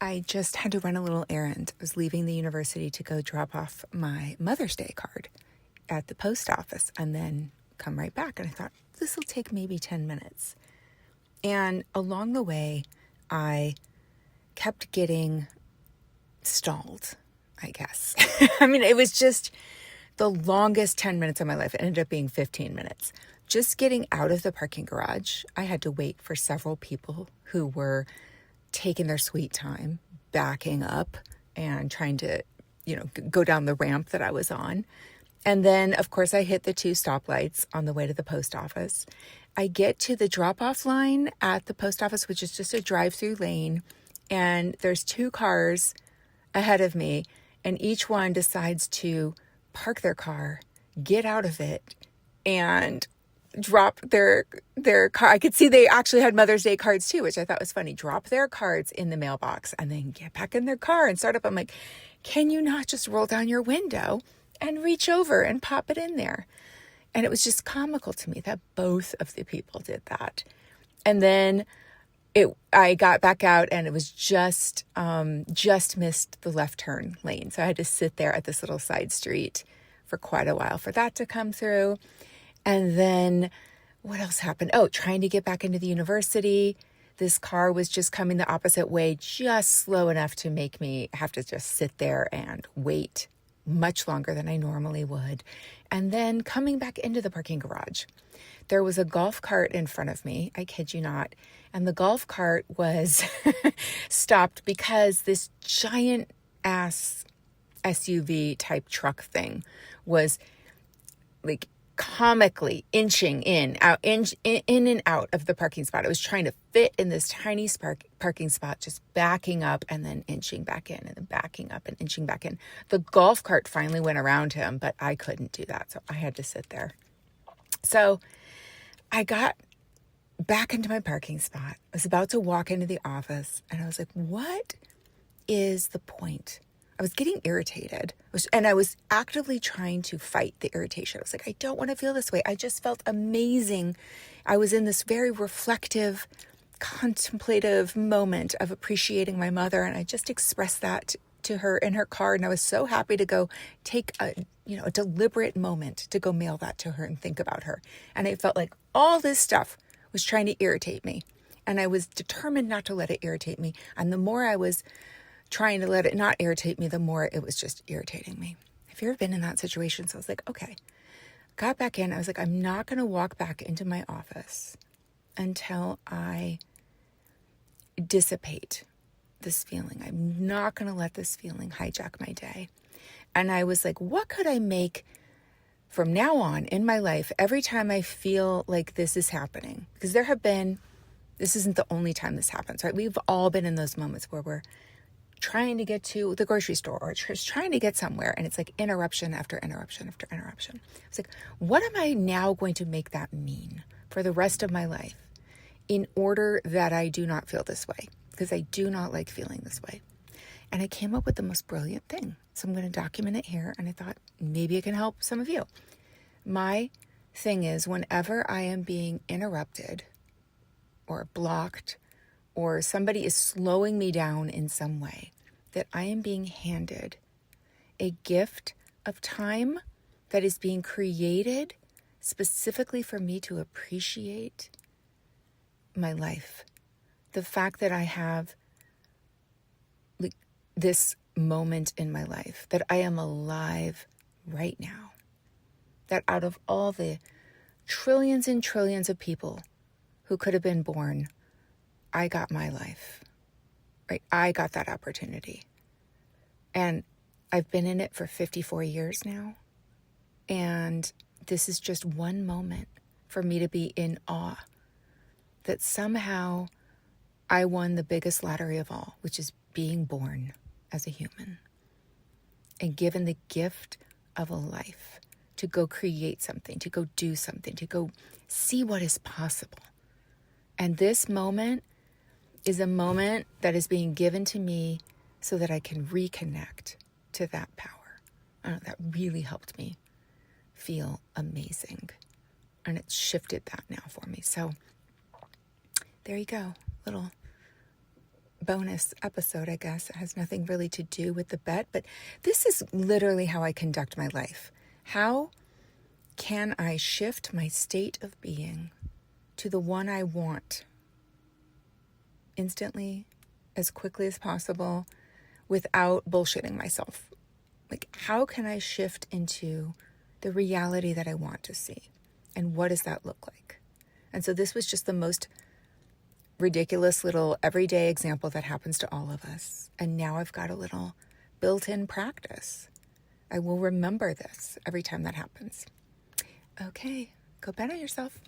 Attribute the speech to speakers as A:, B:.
A: I just had to run a little errand. I was leaving the university to go drop off my Mother's Day card at the post office and then come right back. And I thought, this will take maybe 10 minutes. And along the way, I kept getting stalled, I guess. I mean, it was just the longest 10 minutes of my life. It ended up being 15 minutes. Just getting out of the parking garage, I had to wait for several people who were taking their sweet time, backing up and trying to, go down the ramp that I was on. And then, of course, I hit the 2 stoplights on the way to the post office. I get to the drop-off line at the post office, which is just a drive-through lane, and there's 2 cars ahead of me, and each one decides to park their car, get out of it, and drop their car. I could see they actually had Mother's Day cards too, which I thought was funny. Drop their cards in the mailbox and then get back in their car and start up. I'm like, can you not just roll down your window and reach over and pop it in there? And it was just comical to me that both of the people did that. And then I got back out and it was just missed the left turn lane. So I had to sit there at this little side street for quite a while for that to come through. And then what else happened? Oh, trying to get back into the university. This car was just coming the opposite way, just slow enough to make me have to just sit there and wait much longer than I normally would. And then coming back into the parking garage, there was a golf cart in front of me. I kid you not. And the golf cart was stopped because this giant ass SUV type truck thing was like comically inching in and out of the parking spot. It was trying to fit in this tiny parking spot, just backing up and then inching back in and then backing up and inching back in. The golf cart finally went around him, but I couldn't do that. So I had to sit there. So I got back into my parking spot. I was about to walk into the office and I was like, what is the point? I was getting irritated and I was actively trying to fight the irritation. I was like, I don't want to feel this way. I just felt amazing. I was in this very reflective, contemplative moment of appreciating my mother. And I just expressed that to her in her car. And I was so happy to go take a deliberate moment to go mail that to her and think about her. And I felt like all this stuff was trying to irritate me. And I was determined not to let it irritate me. And the more I was trying to let it not irritate me, the more it was just irritating me. Have you ever been in that situation? So I was like, okay, got back in. I was like, I'm not going to walk back into my office until I dissipate this feeling. I'm not going to let this feeling hijack my day. And I was like, what could I make from now on in my life every time I feel like this is happening? Because this isn't the only time this happens, right? We've all been in those moments where we're trying to get to the grocery store or just trying to get somewhere. And it's like interruption after interruption after interruption. It's like, what am I now going to make that mean for the rest of my life in order that I do not feel this way? Because I do not like feeling this way. And I came up with the most brilliant thing. So I'm going to document it here. And I thought maybe it can help some of you. My thing is whenever I am being interrupted or blocked or somebody is slowing me down in some way, that I am being handed a gift of time that is being created specifically for me to appreciate my life. The fact that I have this moment in my life, that I am alive right now, that out of all the trillions and trillions of people who could have been born, I got my life, right? I got that opportunity. And I've been in it for 54 years now. And this is just one moment for me to be in awe that somehow I won the biggest lottery of all, which is being born as a human and given the gift of a life to go create something, to go do something, to go see what is possible. And this moment is a moment that is being given to me so that I can reconnect to that power. That really helped me feel amazing. And it shifted that now for me. So there you go. Little bonus episode, I guess. It has nothing really to do with the bet, but this is literally how I conduct my life. How can I shift my state of being to the one I want instantly, as quickly as possible, without bullshitting myself? Like, how can I shift into the reality that I want to see? And what does that look like? And so this was just the most ridiculous little everyday example that happens to all of us. And now I've got a little built-in practice. I will remember this every time that happens. Okay, go bet on yourself.